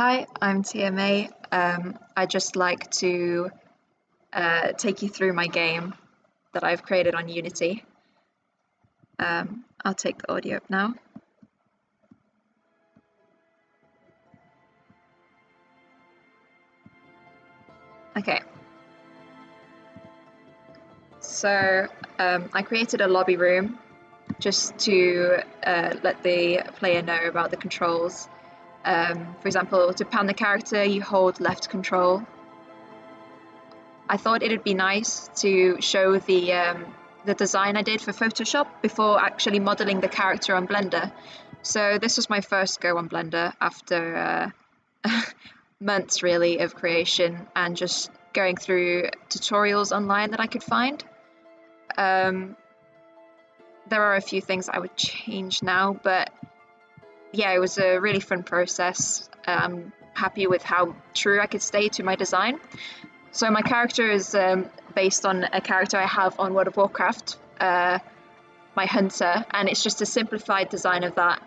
Hi, I'm TMA. I'd just like to take you through my game that I've created on Unity. I'll take the audio up now. Okay. So I created a lobby room just to let the player know about the controls. For example, to pan the character, you hold left control. I thought it'd be nice to show the design I did for Photoshop before actually modeling the character on Blender. So this was my first go on Blender after months really of creation and just going through tutorials online that I could find. There are a few things I would change now, but yeah, it was a really fun process. I'm happy with how true I could stay to my design. So my character is based on a character I have on World of Warcraft, my hunter, and it's just a simplified design of that.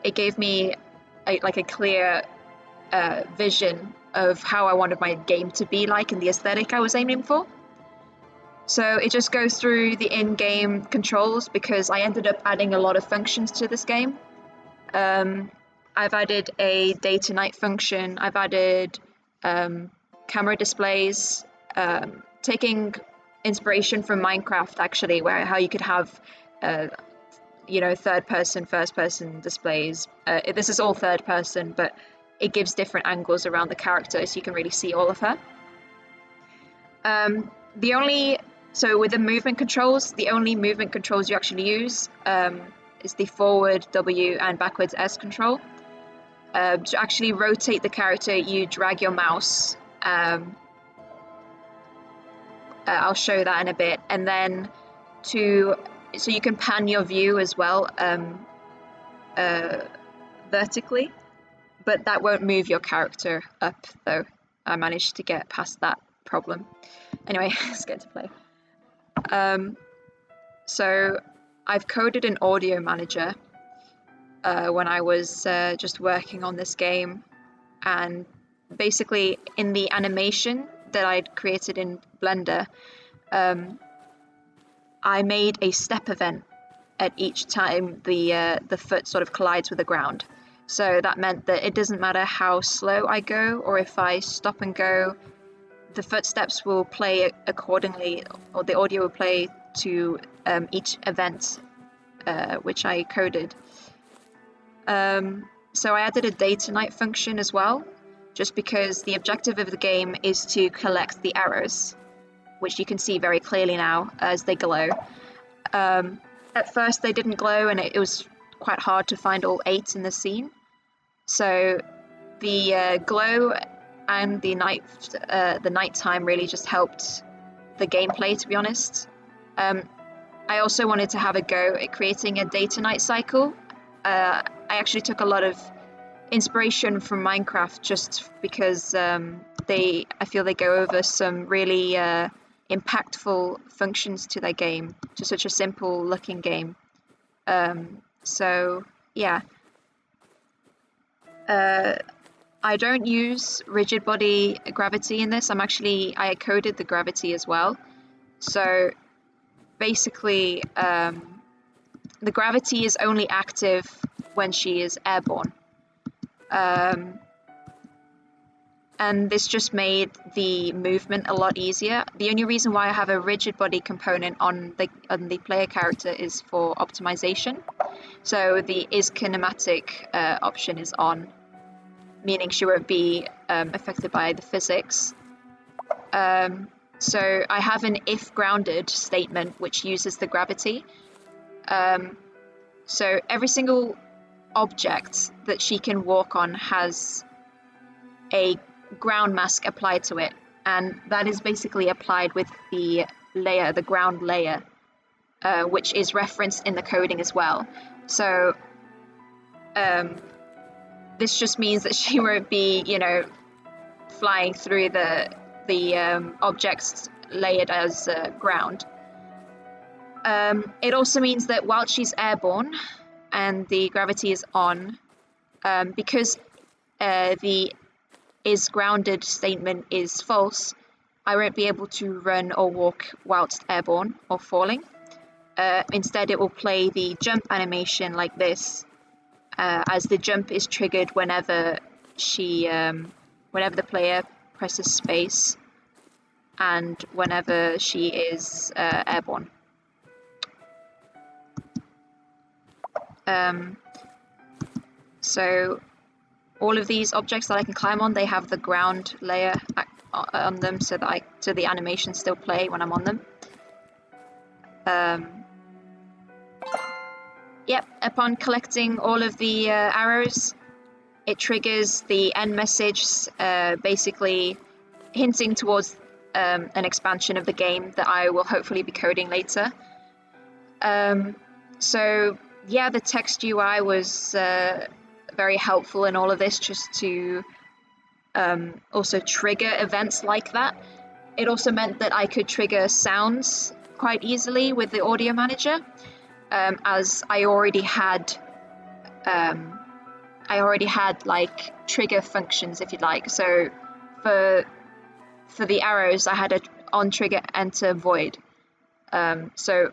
It gave me a clear vision of how I wanted my game to be like and the aesthetic I was aiming for. So it just goes through the in-game controls because I ended up adding a lot of functions to this game. I've added a day to night function. I've added camera displays, taking inspiration from Minecraft actually, where how you could have third person, first person displays. This is all third person, but it gives different angles around the character so you can really see all of her. With the movement controls, the only movement controls you actually use is the forward W and backwards S control. To actually rotate the character, you drag your mouse. I'll show that in a bit. And then so you can pan your view as well vertically, but that won't move your character up though. I managed to get past that problem. Anyway, let's get to play. So I've coded an audio manager when I was just working on this game, and basically in the animation that I'd created in Blender, I made a step event at each time the foot sort of collides with the ground. So that meant that it doesn't matter how slow I go or if I stop and go, the footsteps will play accordingly, or the audio will play to each event which I coded. So I added a day to night function as well, just because the objective of the game is to collect the arrows, which you can see very clearly now as they glow. At first they didn't glow, and it was quite hard to find all 8 in the scene. So the glow and the nighttime really just helped the gameplay, to be honest. I also wanted to have a go at creating a day to night cycle. I actually took a lot of inspiration from Minecraft just because I feel they go over some really impactful functions to their game, to such a simple looking game. So yeah. I don't use rigid body gravity in this. I coded the gravity as well. So basically, the gravity is only active when she is airborne. And this just made the movement a lot easier. The only reason why I have a rigid body component on the player character is for optimization. So the is kinematic option is on, meaning she won't be affected by the physics. So I have an if grounded statement which uses the gravity. So every single object that she can walk on has a ground mask applied to it, and that is basically applied with the ground layer, which is referenced in the coding as well. So this just means that she won't be, flying through the objects layered as ground. It also means that while she's airborne and the gravity is on, because the is grounded statement is false, I won't be able to run or walk whilst airborne or falling. Instead, it will play the jump animation like this, as the jump is triggered whenever the player presses space and whenever she is airborne. So all of these objects that I can climb on, they have the ground layer on them, so the animations still play when I'm on them. Yep, upon collecting all of the arrows, it triggers the end message, basically hinting towards an expansion of the game that I will hopefully be coding later. So yeah, the text UI was very helpful in all of this, just to also trigger events like that. It also meant that I could trigger sounds quite easily with the audio manager, as I already had like trigger functions, if you'd like. So for the arrows, I had a on trigger enter void. So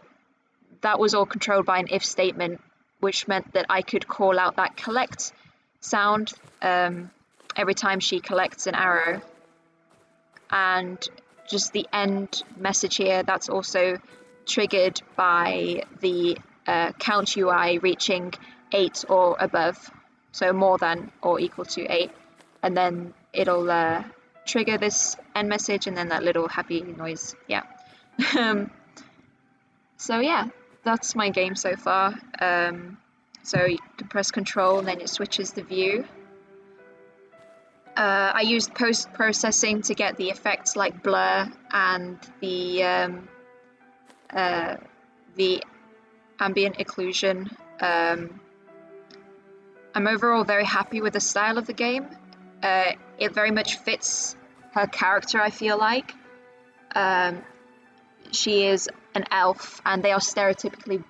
that was all controlled by an if statement, which meant that I could call out that collect sound every time she collects an arrow. And just the end message here, that's also triggered by the count UI reaching 8 or above, so more than or equal to 8, and then it'll trigger this end message and then that little happy noise. Yeah. So yeah, that's my game so far. So you can press control and then it switches the view. I used post-processing to get the effects like blur and the ambient occlusion. I'm overall very happy with the style of the game. It very much fits her character, I feel like. She is an elf, and they are stereotypically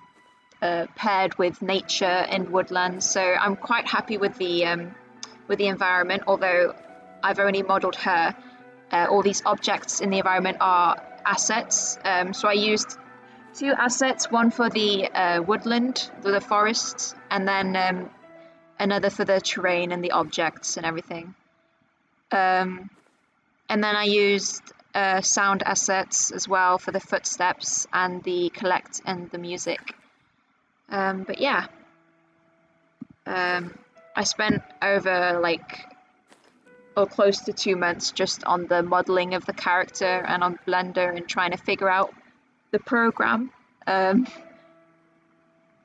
paired with nature and woodland, so I'm quite happy with the environment, although I've only modelled her. All these objects in the environment are assets, so I used 2 assets, one for the woodland, the forest, and then another for the terrain and the objects and everything. And then I used sound assets as well for the footsteps and the collect and the music. But yeah, I spent over close to 2 months just on the modeling of the character and on Blender and trying to figure out the program.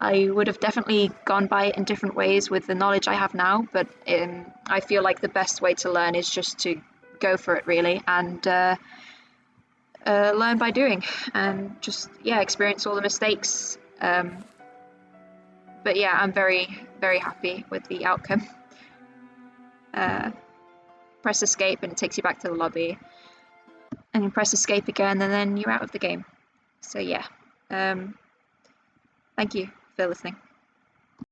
I would have definitely gone by it in different ways with the knowledge I have now, but I feel like the best way to learn is just to go for it, really, and learn by doing, and just experience all the mistakes. But yeah, I'm very, very happy with the outcome. Press escape and it takes you back to the lobby, and you press escape again and then you're out of the game. So yeah, thank you for listening.